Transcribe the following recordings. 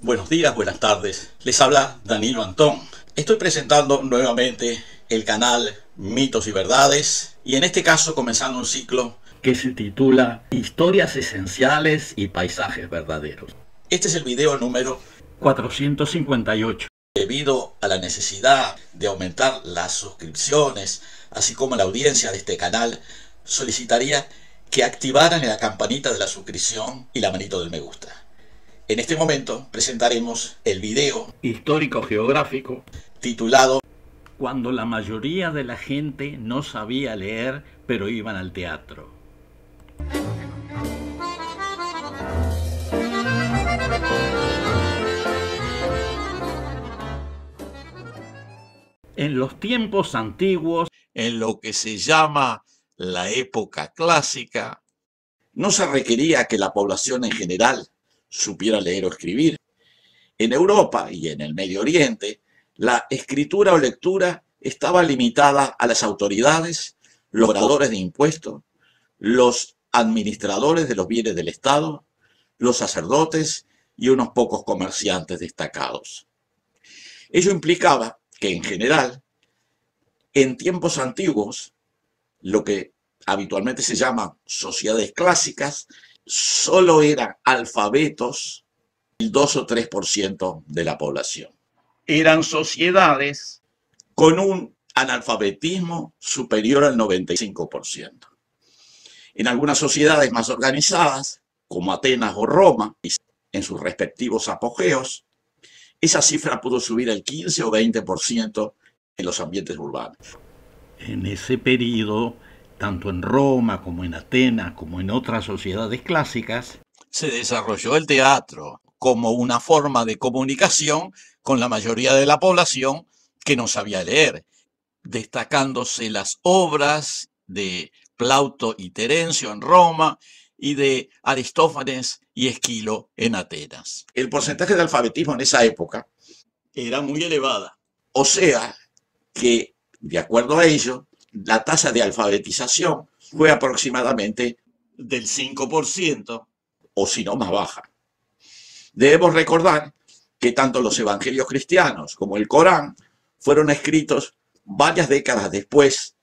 Buenos días, buenas tardes. Les habla Danilo Antón. Estoy presentando nuevamente el canal Mitos y Verdades y en este caso comenzando un ciclo que se titula Historias Esenciales y Paisajes Verdaderos. Este es el video número 458. Debido a la necesidad de aumentar las suscripciones, así como la audiencia de este canal, solicitaría que activaran la campanita de la suscripción y la manito del me gusta. En este momento presentaremos el video histórico-geográfico titulado Cuando la mayoría de la gente no sabía leer, pero iban al teatro. En los tiempos antiguos, en lo que se llama la época clásica, no se requería que la población en general supiera leer o escribir. En Europa y en el Medio Oriente, la escritura o lectura estaba limitada a las autoridades, los cobradores de impuestos, los administradores de los bienes del Estado, los sacerdotes y unos pocos comerciantes destacados. Ello implicaba que, en general, en tiempos antiguos, lo que habitualmente se llaman sociedades clásicas, solo eran alfabetos el 2 o 3% de la población. Eran sociedades con un analfabetismo superior al 95%. En algunas sociedades más organizadas, como Atenas o Roma, en sus respectivos apogeos, esa cifra pudo subir al 15 o 20% en los ambientes urbanos. En ese periodo, tanto en Roma como en Atenas, como en otras sociedades clásicas, se desarrolló el teatro como una forma de comunicación con la mayoría de la población que no sabía leer, destacándose las obras de Plauto y Terencio en Roma y de Aristófanes y Esquilo en Atenas. El porcentaje de alfabetismo en esa época era muy elevada, o sea que, de acuerdo a ello, la tasa de alfabetización fue aproximadamente del 5%, o si no más baja. Debemos recordar que tanto los evangelios cristianos como el Corán fueron escritos varias décadas después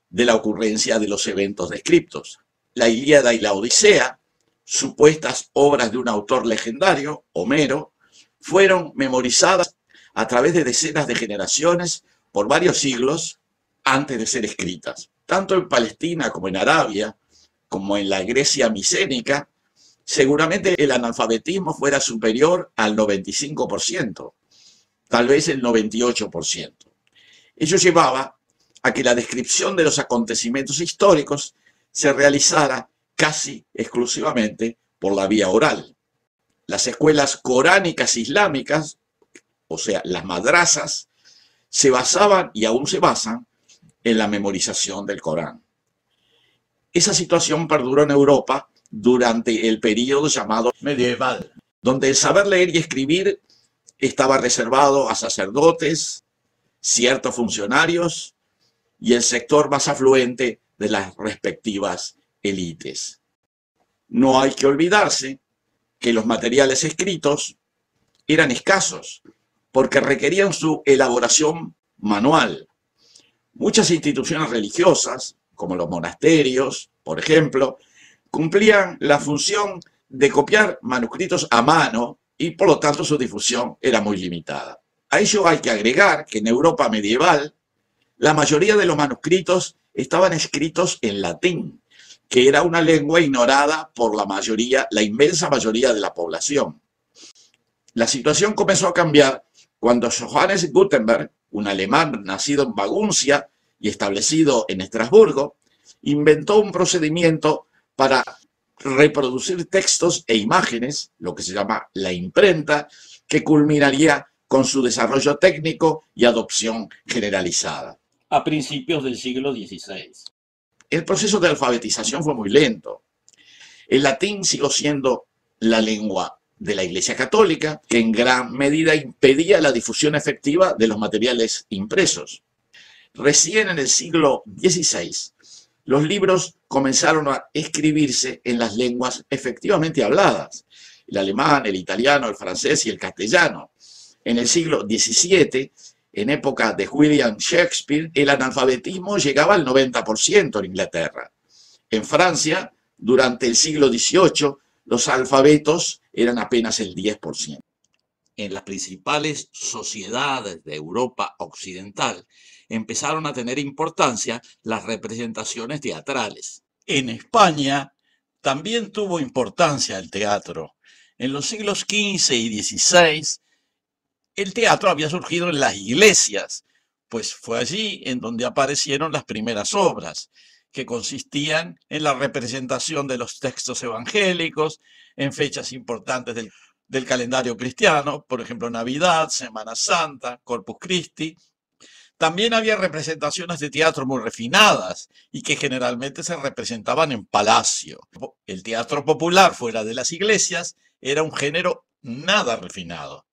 de la ocurrencia de los eventos descriptos. La Ilíada y la Odisea, supuestas obras de un autor legendario, Homero, fueron memorizadas a través de decenas de generaciones por varios siglos antes de ser escritas. Tanto en Palestina como en Arabia, como en la Grecia micénica, seguramente el analfabetismo fuera superior al 95%, tal vez el 98%. Ello llevaba a que la descripción de los acontecimientos históricos se realizara casi exclusivamente por la vía oral. Las escuelas coránicas islámicas, o sea, las madrasas, se basaban y aún se basan en la memorización del Corán. Esa situación perduró en Europa durante el período llamado medieval, donde el saber leer y escribir estaba reservado a sacerdotes, ciertos funcionarios y el sector más afluente de las respectivas élites. No hay que olvidarse que los materiales escritos eran escasos porque requerían su elaboración manual. Muchas instituciones religiosas, como los monasterios, por ejemplo, cumplían la función de copiar manuscritos a mano y por lo tanto su difusión era muy limitada. A ello hay que agregar que en Europa medieval la mayoría de los manuscritos estaban escritos en latín, que era una lengua ignorada por la inmensa mayoría de la población. La situación comenzó a cambiar cuando Johannes Gutenberg, un alemán nacido en Maguncia y establecido en Estrasburgo, inventó un procedimiento para reproducir textos e imágenes, lo que se llama la imprenta, que culminaría con su desarrollo técnico y adopción generalizada a principios del siglo XVI. El proceso de alfabetización fue muy lento. El latín siguió siendo la lengua de la Iglesia Católica, que en gran medida impedía la difusión efectiva de los materiales impresos. Recién en el siglo XVI, los libros comenzaron a escribirse en las lenguas efectivamente habladas, el alemán, el italiano, el francés y el castellano. En el siglo XVII, en época de William Shakespeare, el analfabetismo llegaba al 90% en Inglaterra. En Francia, durante el siglo XVIII, los alfabetos eran apenas el 10%. En las principales sociedades de Europa occidental empezaron a tener importancia las representaciones teatrales. En España también tuvo importancia el teatro. En los siglos XV y XVI, el teatro había surgido en las iglesias, pues fue allí en donde aparecieron las primeras obras, que consistían en la representación de los textos evangélicos en fechas importantes del calendario cristiano, por ejemplo, Navidad, Semana Santa, Corpus Christi. También había representaciones de teatro muy refinadas y que generalmente se representaban en palacio. El teatro popular fuera de las iglesias era un género nada refinado.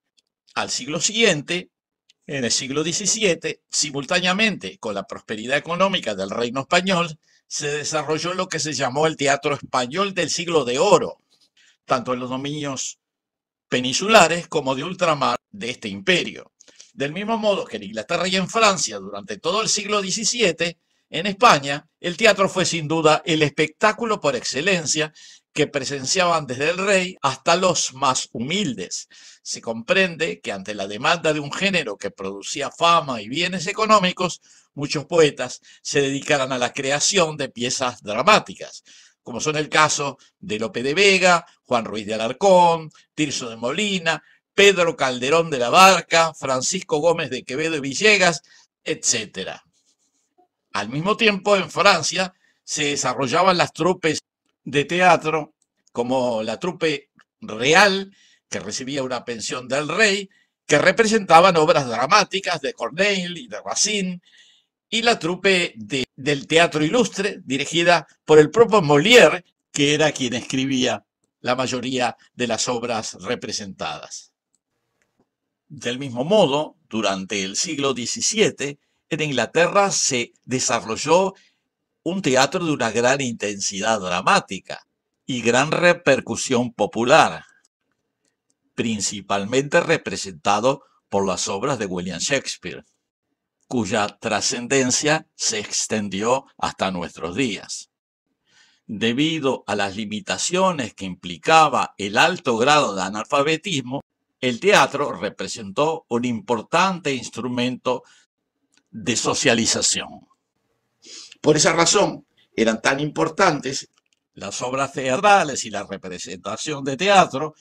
Al siglo siguiente, en el siglo XVII, simultáneamente con la prosperidad económica del reino español, se desarrolló lo que se llamó el teatro español del siglo de oro, tanto en los dominios peninsulares como de ultramar de este imperio. Del mismo modo que en Inglaterra y en Francia durante todo el siglo XVII, en España el teatro fue sin duda el espectáculo por excelencia que presenciaban desde el rey hasta los más humildes. Se comprende que ante la demanda de un género que producía fama y bienes económicos, muchos poetas se dedicaran a la creación de piezas dramáticas, como son el caso de Lope de Vega, Juan Ruiz de Alarcón, Tirso de Molina, Pedro Calderón de la Barca, Francisco Gómez de Quevedo y Villegas, etc. Al mismo tiempo, en Francia se desarrollaban las trupes de teatro, como la trupe real, que recibía una pensión del rey, que representaban obras dramáticas de Corneille y de Racine, y la trupe del teatro ilustre, dirigida por el propio Molière, que era quien escribía la mayoría de las obras representadas. Del mismo modo, durante el siglo XVII, en Inglaterra se desarrolló un teatro de una gran intensidad dramática y gran repercusión popular, principalmente representado por las obras de William Shakespeare, cuya trascendencia se extendió hasta nuestros días. Debido a las limitaciones que implicaba el alto grado de analfabetismo, el teatro representó un importante instrumento de socialización. Por esa razón, eran tan importantes las obras teatrales y la representación de teatro,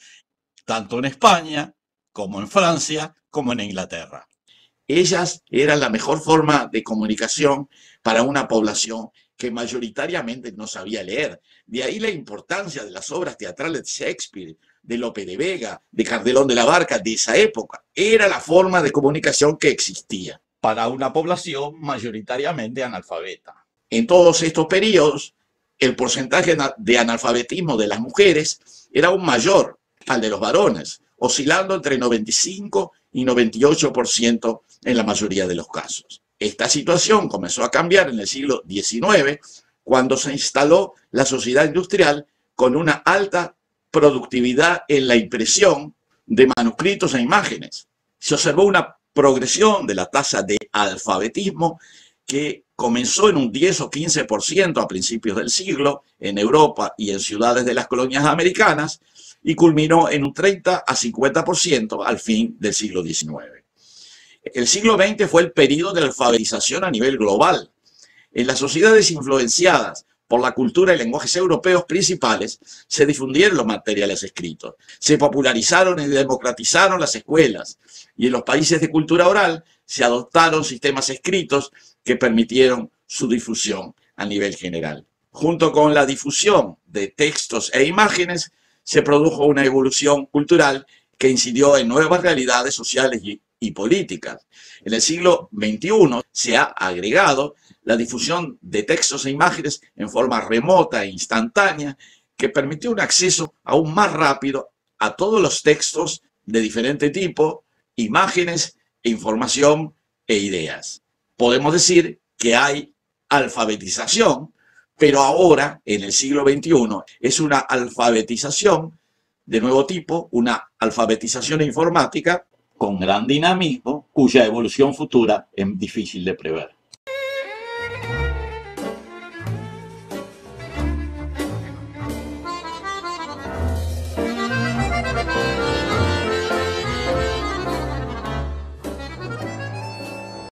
tanto en España, como en Francia, como en Inglaterra. Ellas eran la mejor forma de comunicación para una población que mayoritariamente no sabía leer. De ahí la importancia de las obras teatrales de Shakespeare, de Lope de Vega, de Calderón de la Barca, de esa época. Era la forma de comunicación que existía para una población mayoritariamente analfabeta. En todos estos periodos, el porcentaje de analfabetismo de las mujeres era aún mayor al de los varones, oscilando entre 95 y 98% en la mayoría de los casos. Esta situación comenzó a cambiar en el siglo XIX, cuando se instaló la sociedad industrial con una alta productividad en la impresión de manuscritos e imágenes. Se observó una progresión de la tasa de alfabetismo que comenzó en un 10 o 15% a principios del siglo en Europa y en ciudades de las colonias americanas y culminó en un 30 a 50% al fin del siglo XIX. El siglo XX fue el periodo de alfabetización a nivel global. En las sociedades influenciadas por la cultura y lenguajes europeos principales, se difundieron los materiales escritos, se popularizaron y democratizaron las escuelas, y en los países de cultura oral se adoptaron sistemas escritos que permitieron su difusión a nivel general. Junto con la difusión de textos e imágenes, se produjo una evolución cultural que incidió en nuevas realidades sociales y políticas. En el siglo XXI se ha agregado la difusión de textos e imágenes en forma remota e instantánea que permitió un acceso aún más rápido a todos los textos de diferente tipo, imágenes, información e ideas. Podemos decir que hay alfabetización, pero ahora, en el siglo XXI, es una alfabetización de nuevo tipo, una alfabetización informática con gran dinamismo, cuya evolución futura es difícil de prever.